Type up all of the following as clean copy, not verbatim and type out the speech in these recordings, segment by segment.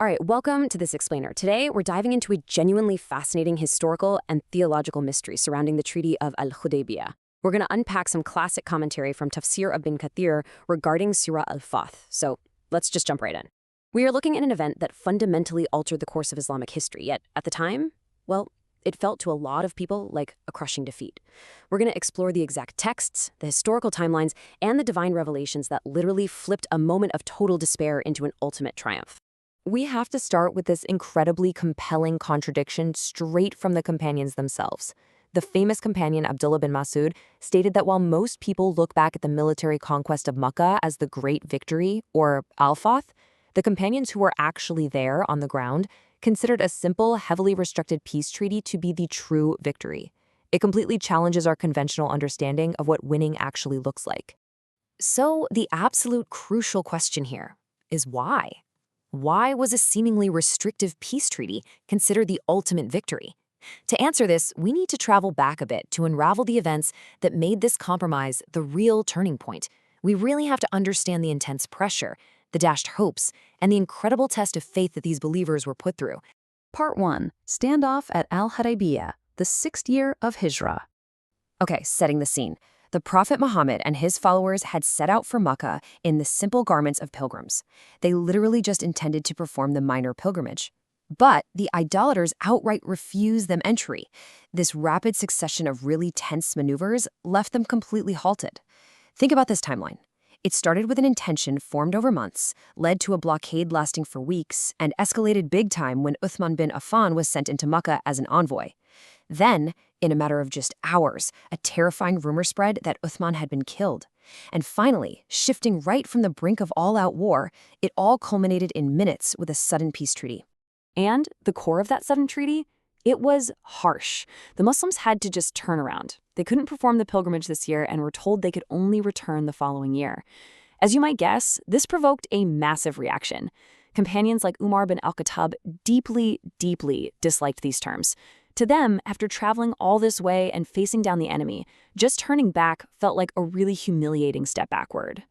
All right, welcome to this explainer. Today, we're diving into a genuinely fascinating historical and theological mystery surrounding the Treaty of Al-Hudaybiyyah. We're going to unpack some classic commentary from Tafsir ibn Kathir regarding Surah Al-Fath. So let's just jump right in. We are looking at an event that fundamentally altered the course of Islamic history, yet at the time, well, it felt to a lot of people like a crushing defeat. We're going to explore the exact texts, the historical timelines, and the divine revelations that literally flipped a moment of total despair into an ultimate triumph. We have to start with this incredibly compelling contradiction straight from the companions themselves. The famous companion Abdullah bin Masud stated that while most people look back at the military conquest of Makkah as the great victory, or Al-Fath, the companions who were actually there on the ground considered a simple, heavily restricted peace treaty to be the true victory. It completely challenges our conventional understanding of what winning actually looks like. So the absolute crucial question here is why? Why was a seemingly restrictive peace treaty considered the ultimate victory? To answer this, we need to travel back a bit to unravel the events that made this compromise the real turning point. We really have to understand the intense pressure, the dashed hopes, and the incredible test of faith that these believers were put through. Part 1. Standoff at Al-Hudaybiyyah, the 6th year of Hijrah. Okay, setting the scene. The Prophet Muhammad and his followers had set out for Makkah in the simple garments of pilgrims. They literally just intended to perform the minor pilgrimage. But the idolaters outright refused them entry. This rapid succession of really tense maneuvers left them completely halted. Think about this timeline. It started with an intention formed over months, led to a blockade lasting for weeks, and escalated big time when Uthman bin Affan was sent into Makkah as an envoy. Then, in a matter of just hours, a terrifying rumor spread that Uthman had been killed. And finally, shifting right from the brink of all-out war, it all culminated in minutes with a sudden peace treaty. And the core of that sudden treaty? It was harsh. The Muslims had to just turn around. They couldn't perform the pilgrimage this year and were told they could only return the following year. As you might guess, this provoked a massive reaction. Companions like Umar bin al-Khattab deeply disliked these terms. To them, after traveling all this way and facing down the enemy, just turning back felt like a really humiliating step backward.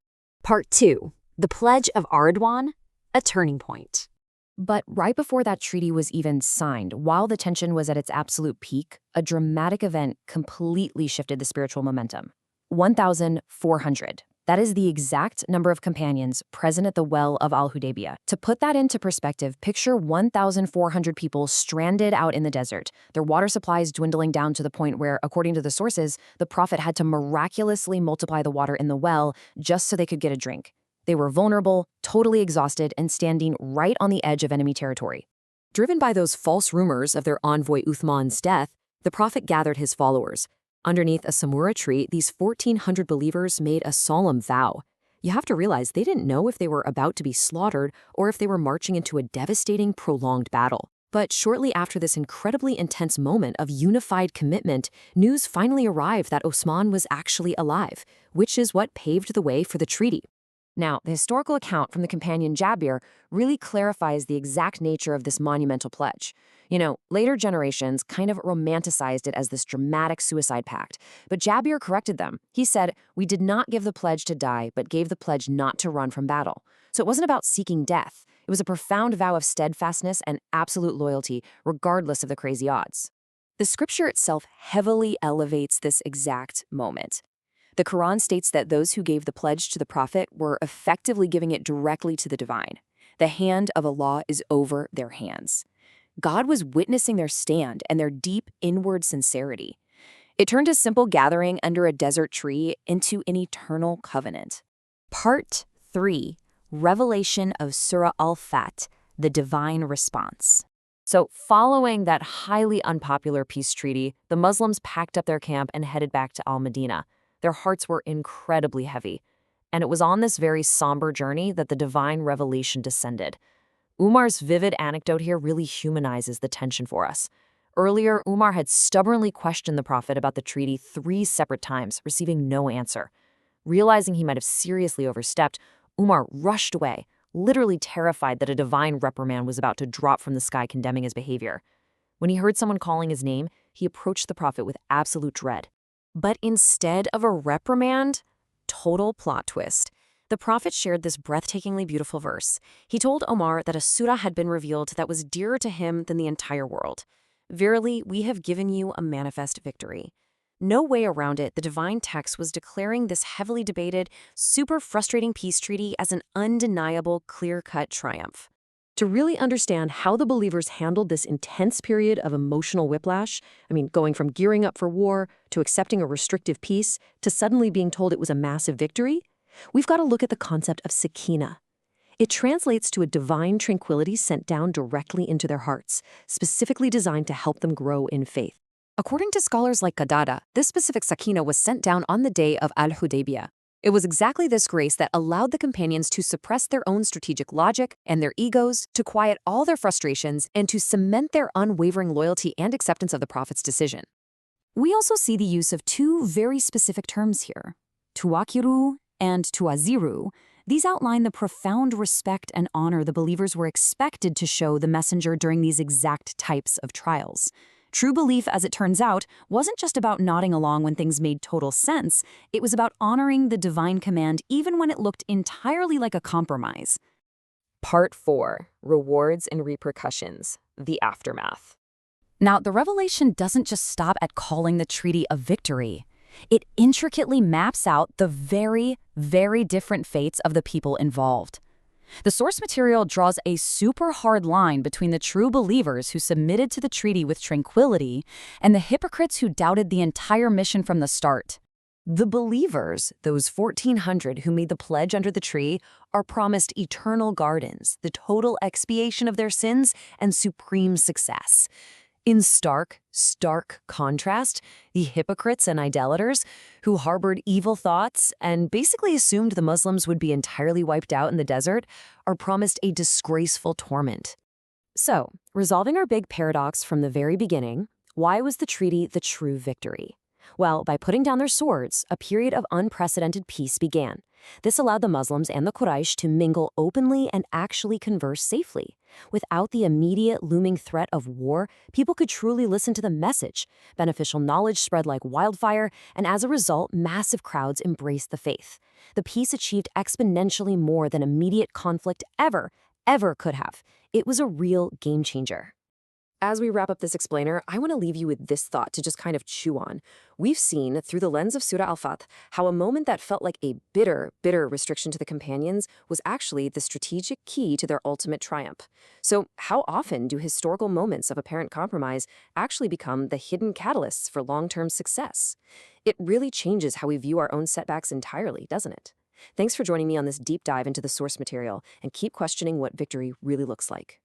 Part 2. The Pledge of Ardwan, a turning point. But right before that treaty was even signed, while the tension was at its absolute peak, a dramatic event completely shifted the spiritual momentum. 1,400. That is the exact number of companions present at the well of Al-Hudaybiyyah. To put that into perspective, picture 1,400 people stranded out in the desert, their water supplies dwindling down to the point where, according to the sources, the Prophet had to miraculously multiply the water in the well just so they could get a drink. They were vulnerable, totally exhausted, and standing right on the edge of enemy territory. Driven by those false rumors of their envoy Uthman's death, the Prophet gathered his followers. Underneath a samura tree, these 1,400 believers made a solemn vow. You have to realize they didn't know if they were about to be slaughtered or if they were marching into a devastating, prolonged battle. But shortly after this incredibly intense moment of unified commitment, news finally arrived that Osman was actually alive, which is what paved the way for the treaty. Now, the historical account from the companion Jabir really clarifies the exact nature of this monumental pledge. Later generations kind of romanticized it as this dramatic suicide pact, but Jabir corrected them. He said, "We did not give the pledge to die, but gave the pledge not to run from battle." So it wasn't about seeking death. It was a profound vow of steadfastness and absolute loyalty, regardless of the crazy odds. The scripture itself heavily elevates this exact moment. The Quran states that those who gave the pledge to the Prophet were effectively giving it directly to the divine. The hand of Allah is over their hands. God was witnessing their stand and their deep inward sincerity. It turned a simple gathering under a desert tree into an eternal covenant. Part 3. Revelation of Surah Al-Fath, the divine response. So, following that highly unpopular peace treaty, the Muslims packed up their camp and headed back to Al-Madinah. Their hearts were incredibly heavy, and it was on this very somber journey that the divine revelation descended. Umar's vivid anecdote here really humanizes the tension for us. Earlier, Umar had stubbornly questioned the Prophet about the treaty 3 separate times, receiving no answer. Realizing he might have seriously overstepped, Umar rushed away, literally terrified that a divine reprimand was about to drop from the sky condemning his behavior. When he heard someone calling his name, he approached the Prophet with absolute dread. But instead of a reprimand, total plot twist. The Prophet shared this breathtakingly beautiful verse. He told Omar that a surah had been revealed that was dearer to him than the entire world. Verily, we have given you a manifest victory. No way around it, the divine text was declaring this heavily debated, super frustrating peace treaty as an undeniable, clear-cut triumph. To really understand how the believers handled this intense period of emotional whiplash, going from gearing up for war to accepting a restrictive peace to suddenly being told it was a massive victory, we've got to look at the concept of Sakinah. It translates to a divine tranquility sent down directly into their hearts, specifically designed to help them grow in faith. According to scholars like Qadada, this specific Sakinah was sent down on the day of Al-Hudaybiyyah. It was exactly this grace that allowed the companions to suppress their own strategic logic and their egos, to quiet all their frustrations, and to cement their unwavering loyalty and acceptance of the Prophet's decision. We also see the use of two very specific terms here, tuwakiru and tuaziru. These outline the profound respect and honor the believers were expected to show the messenger during these exact types of trials. True belief, as it turns out, wasn't just about nodding along when things made total sense. It was about honoring the divine command even when it looked entirely like a compromise. Part 4. Rewards and Repercussions. The Aftermath. Now, the revelation doesn't just stop at calling the treaty a victory. It intricately maps out the very, very different fates of the people involved. The source material draws a super hard line between the true believers who submitted to the treaty with tranquility and the hypocrites who doubted the entire mission from the start. The believers, those 1,400 who made the pledge under the tree, are promised eternal gardens, the total expiation of their sins, and supreme success. In stark contrast, the hypocrites and idolaters, who harbored evil thoughts and basically assumed the Muslims would be entirely wiped out in the desert, are promised a disgraceful torment. So, resolving our big paradox from the very beginning, why was the treaty the true victory? Well, by putting down their swords, a period of unprecedented peace began. This allowed the Muslims and the Quraysh to mingle openly and actually converse safely. Without the immediate looming threat of war, people could truly listen to the message. Beneficial knowledge spread like wildfire, and as a result, massive crowds embraced the faith. The peace achieved exponentially more than immediate conflict ever could have. It was a real game changer. As we wrap up this explainer, I want to leave you with this thought to just kind of chew on. We've seen, through the lens of Surah Al-Fath, how a moment that felt like a bitter restriction to the companions was actually the strategic key to their ultimate triumph. So how often do historical moments of apparent compromise actually become the hidden catalysts for long-term success? It really changes how we view our own setbacks entirely, doesn't it? Thanks for joining me on this deep dive into the source material, and keep questioning what victory really looks like.